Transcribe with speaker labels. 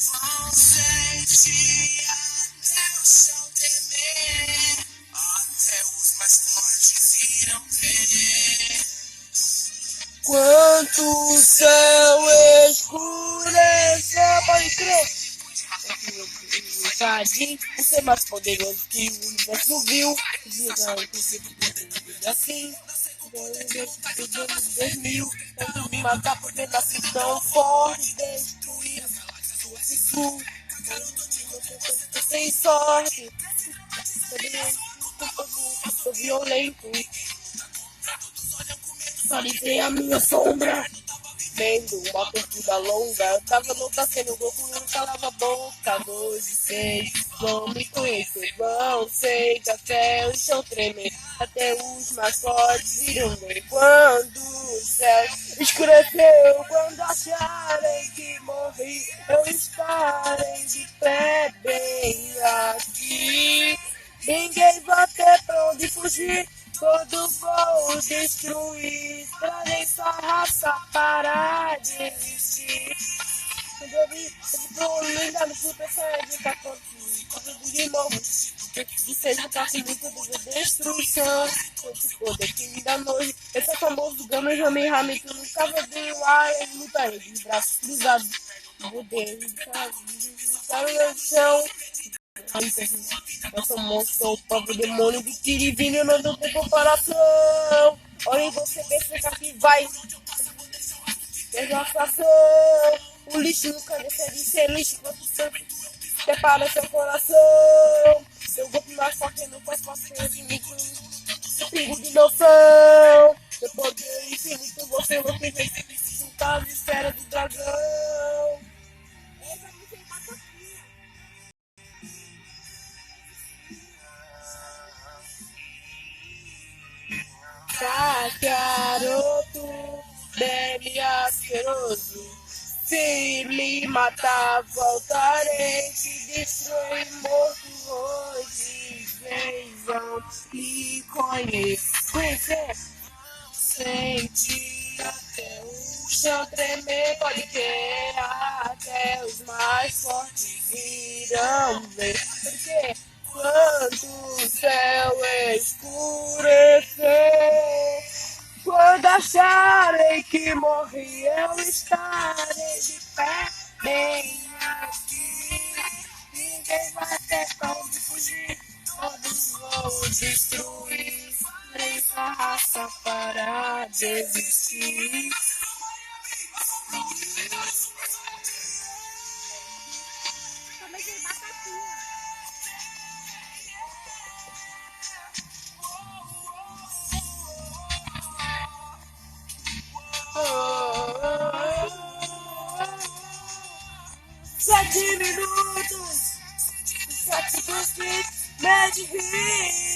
Speaker 1: Vão sentir até o chão tremer, até os mais fortes irão ver.
Speaker 2: Quanto o céu escureceu, pode crer. Invadir o ser mais poderoso que o universo viu. Assim, 2000, tanto me matar porque nasci tão forte, destruir. Sem sorte, sou violento. Parecia a minha sombra. Vendo uma torcida longa, eu tava louca sendo Goku, não calava a boca. 2 e 6, vão me conhecer, vão sei que até o chão tremer, até os mais fortes viram ver. Quando o céu escureceu, quando acharem que morri, eu estarei de pé bem aqui. Ninguém vai ter pra onde fugir. Todo vou destruir, trazem sua raça parar de existir. Quando eu vi, eu tô linda no super sério de tudo de novo. Que seja parte muito de destruição. Todo poder que me dá nojo. Esse é famoso Gama Jamehame que nunca vai ver o ar. Ele luta de braços cruzados. Poder, chão. Eu sou um monstro, o próprio demônio de Kirivini, não deu comparação. Olha você pensa que vai ter uma fração. O lixo nunca deixa de ser lixo, quanto sempre prepara seu coração. Seu golpe mais forte não faz parte de mim, pingo de noção. Seu poder infinito, você não tem jeito de esfera do dragão. Garoto, bebe asqueroso. Se me matar, voltarei. Te destruir, morto hoje. Vejam e conhecer. Sente até o chão tremer. Pode que até os mais fortes irão ver. Porque quando o céu escurecer, quando acharem que morri, eu estarei de pé bem aqui. Ninguém vai ter pra onde fugir, todos vão destruir. Essa raça para de existir. Sete minutos, 7 minutos, Mad Hit.